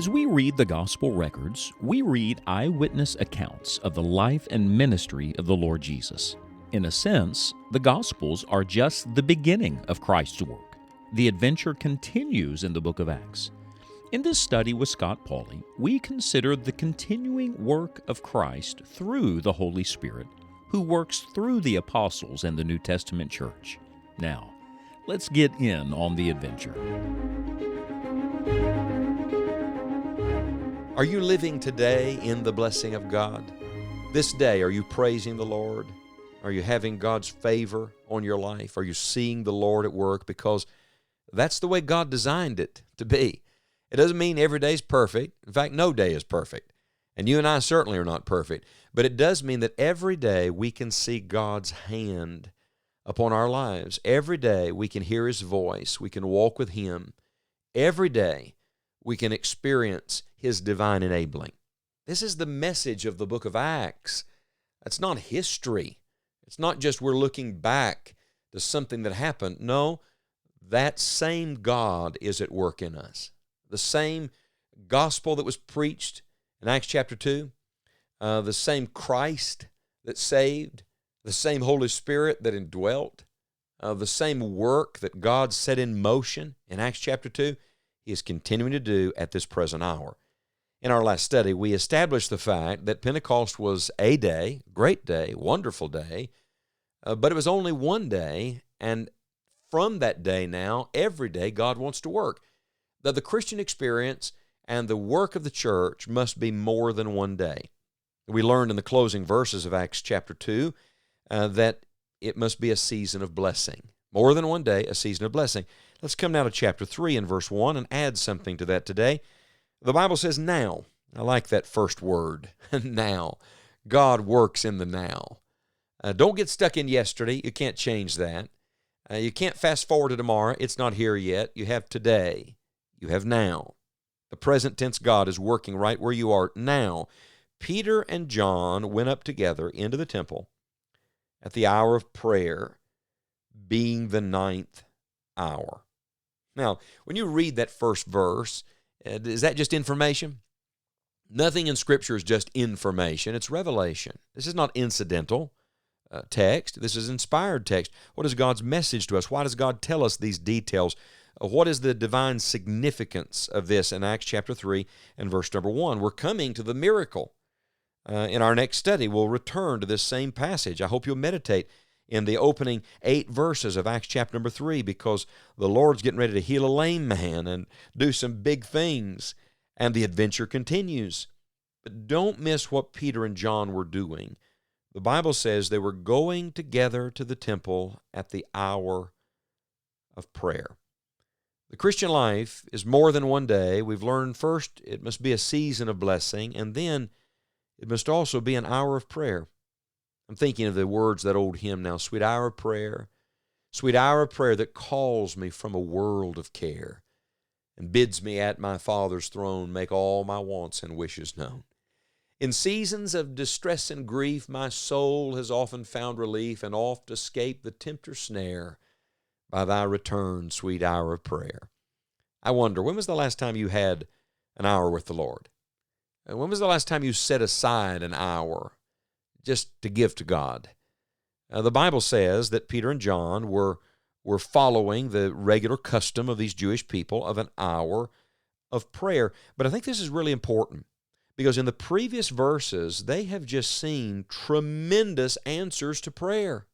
As we read the gospel records, we read eyewitness accounts of the life and ministry of the Lord Jesus. In a sense, the Gospels are just the beginning of Christ's work. The adventure continues in the book of Acts. In this study with Scott Pauley, we consider the continuing work of Christ through the Holy Spirit, who works through the apostles and the New Testament church. Now, let's get in on the adventure. Are you living today in the blessing of God? This day, are you praising the Lord? Are you having God's favor on your life? Are you seeing the Lord at work? Because that's the way God designed it to be. It doesn't mean every day is perfect. In fact, no day is perfect. And you and I certainly are not perfect. But it does mean that every day we can see God's hand upon our lives. Every day we can hear His voice. We can walk with Him. Every day we can experience His divine enabling. This is the message of the book of Acts. It's not history. It's not just we're looking back to something that happened. No, that same God is at work in us. The same gospel that was preached in Acts chapter 2, the same Christ that saved, the same Holy Spirit that indwelt, the same work that God set in motion in Acts chapter 2, He is continuing to do at this present hour. In our last study, we established the fact that Pentecost was a day, great day, wonderful day, but it was only one day, and from that day now, every day God wants to work. That the Christian experience and the work of the church must be more than one day. We learned in the closing verses of Acts chapter 2 that it must be a season of blessing. More than one day, a season of blessing. Let's come now to chapter 3 and verse 1 and add something to that today. The Bible says now. I like that first word, now. God works in the now. Don't get stuck in yesterday. You can't change that. You can't fast forward to tomorrow. It's not here yet. You have today. You have now. The present tense God is working right where you are now. Peter and John went up together into the temple at the hour of prayer, being the 9th hour. Now, when you read that first verse, is that just information? Nothing in Scripture is just information. It's revelation. This is not incidental text. This is inspired text. What is God's message to us? Why does God tell us these details? What is the divine significance of this in Acts chapter 3 and verse number 1? We're coming to the miracle. In our next study, we'll return to this same passage. I hope you'll meditate in the opening 8 verses of Acts chapter number 3, because the Lord's getting ready to heal a lame man and do some big things, and the adventure continues. But don't miss what Peter and John were doing. The Bible says they were going together to the temple at the hour of prayer. The Christian life is more than one day. We've learned first it must be a season of blessing, and then it must also be an hour of prayer. I'm thinking of the words of that old hymn now, sweet hour of prayer that calls me from a world of care and bids me at my Father's throne make all my wants and wishes known. In seasons of distress and grief, my soul has often found relief and oft escaped the tempter's snare by thy return, sweet hour of prayer. I wonder, when was the last time you had an hour with the Lord? When was the last time you set aside an hour just to give to God? The Bible says that Peter and John were following the regular custom of these Jewish people of an hour of prayer. But I think this is really important, because in the previous verses, they have just seen tremendous answers to prayer.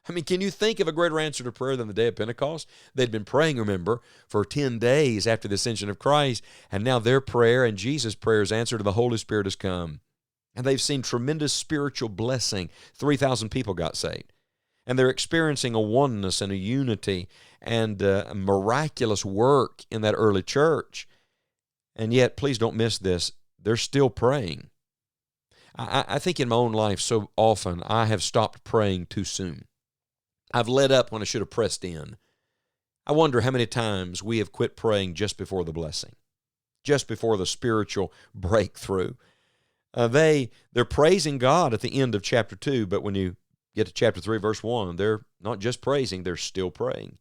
I mean, can you think of a greater answer to prayer than the day of Pentecost? They'd been praying, remember, for 10 days after the ascension of Christ, and now their prayer and Jesus' prayer's answer to the Holy Spirit has come. And they've seen tremendous spiritual blessing. 3,000 people got saved. And they're experiencing a oneness and a unity and a miraculous work in that early church. And yet, please don't miss this, they're still praying. I think in my own life so often I have stopped praying too soon. I've let up when I should have pressed in. I wonder how many times we have quit praying just before the blessing, just before the spiritual breakthrough. They're praising God at the end of chapter 2, but when you get to chapter 3, verse 1, they're not just praising, they're still praying.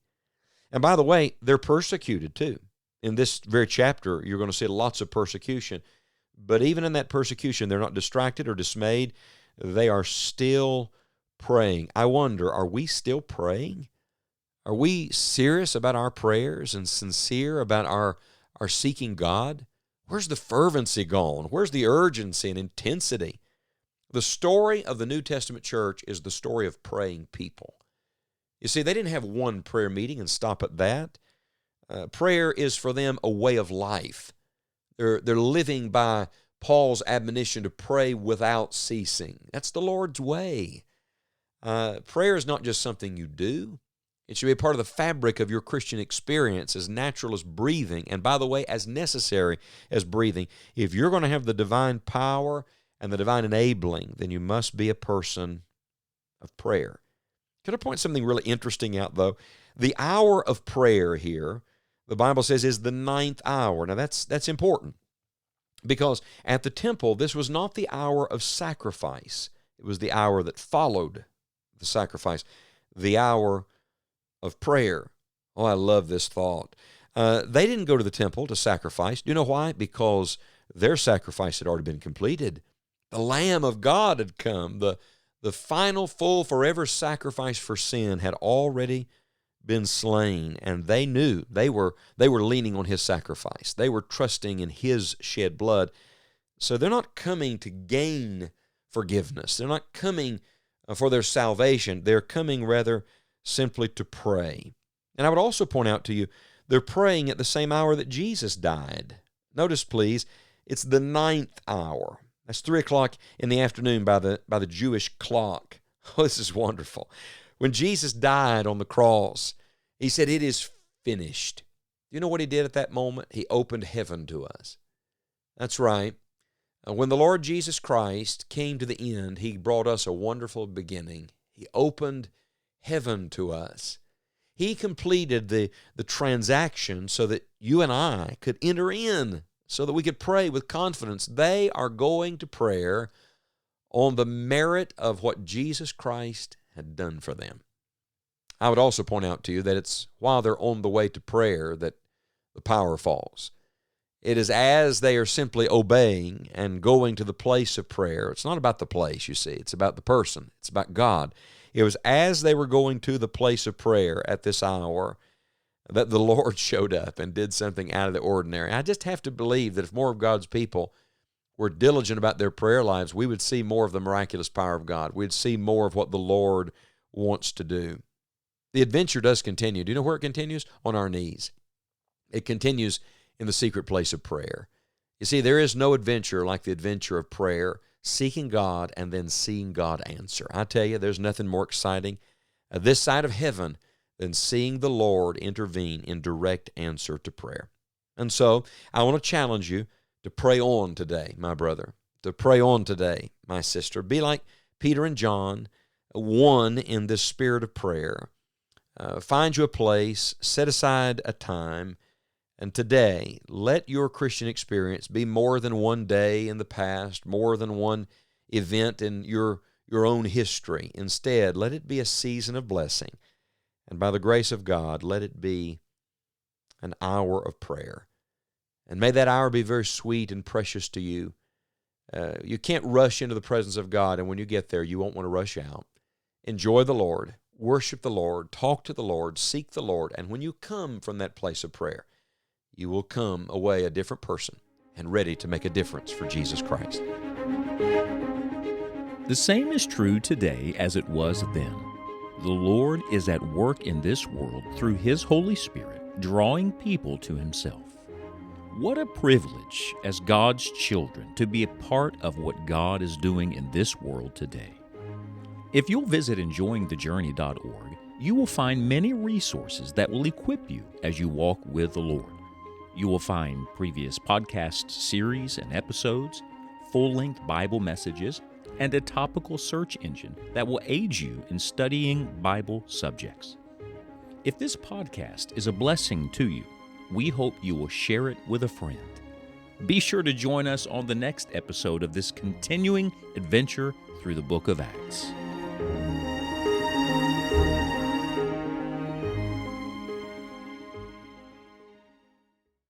And by the way, they're persecuted too. in this very chapter, you're going to see lots of persecution. But even in that persecution, they're not distracted or dismayed. They are still praying. I wonder, are we still praying? Are we serious about our prayers and sincere about our seeking God? Where's the fervency gone? Where's the urgency and intensity? The story of the New Testament church is the story of praying people. You see, they didn't have one prayer meeting and stop at that. Prayer is for them a way of life. They're living by Paul's admonition to pray without ceasing. That's the Lord's way. Prayer is not just something you do. It should be a part of the fabric of your Christian experience, as natural as breathing, and by the way, as necessary as breathing. If you're going to have the divine power and the divine enabling, then you must be a person of prayer. Can I point something really interesting out, though? The hour of prayer here, the Bible says, is the 9th hour. Now, that's important, because at the temple, this was not the hour of sacrifice. It was the hour that followed the sacrifice, the hour of prayer. Oh, I love this thought. They didn't go to the temple to sacrifice. Do you know why? Because their sacrifice had already been completed. The Lamb of God had come. The final, full, forever sacrifice for sin had already been slain, and they knew they were leaning on His sacrifice. They were trusting in His shed blood. So they're not coming to gain forgiveness. They're not coming for their salvation. They're coming rather simply to pray. And I would also point out to you, they're praying at the same hour that Jesus died. Notice, please, it's the 9th hour. That's 3 o'clock in the afternoon by the Jewish clock. Oh, this is wonderful. When Jesus died on the cross, He said, "It is finished." You know what He did at that moment? He opened heaven to us. That's right. When the Lord Jesus Christ came to the end, He brought us a wonderful beginning. He opened heaven to us. He completed the transaction so that you and I could enter in, so that we could pray with confidence. They are going to prayer on the merit of what Jesus Christ had done for them. I would also point out to you that it's while they're on the way to prayer that the power falls. It is as they are simply obeying and going to the place of prayer. It's not about the place, you see. It's about the person. It's about God. It was as they were going to the place of prayer at this hour that the Lord showed up and did something out of the ordinary. I just have to believe that if more of God's people were diligent about their prayer lives, we would see more of the miraculous power of God. We'd see more of what the Lord wants to do. The adventure does continue. Do you know where it continues? On our knees. It continues in the secret place of prayer. You see, there is no adventure like the adventure of prayer, seeking God and then seeing God answer. I tell you, there's nothing more exciting this side of heaven than seeing the Lord intervene in direct answer to prayer. And so, I want to challenge you to pray on today, my brother, to pray on today, my sister. Be like Peter and John, one in this spirit of prayer. Find you a place, set aside a time, and today, let your Christian experience be more than one day in the past, more than one event in your own history. Instead, let it be a season of blessing. And by the grace of God, let it be an hour of prayer. And may that hour be very sweet and precious to you. You can't rush into the presence of God, and when you get there, you won't want to rush out. Enjoy the Lord, worship the Lord, talk to the Lord, seek the Lord, and when you come from that place of prayer, you will come away a different person and ready to make a difference for Jesus Christ. The same is true today as it was then. The Lord is at work in this world through His Holy Spirit, drawing people to Himself. What a privilege as God's children to be a part of what God is doing in this world today. If you'll visit enjoyingthejourney.org, you will find many resources that will equip you as you walk with the Lord. You will find previous podcast series and episodes, full-length Bible messages, and a topical search engine that will aid you in studying Bible subjects. If this podcast is a blessing to you, we hope you will share it with a friend. Be sure to join us on the next episode of this continuing adventure through the book of Acts.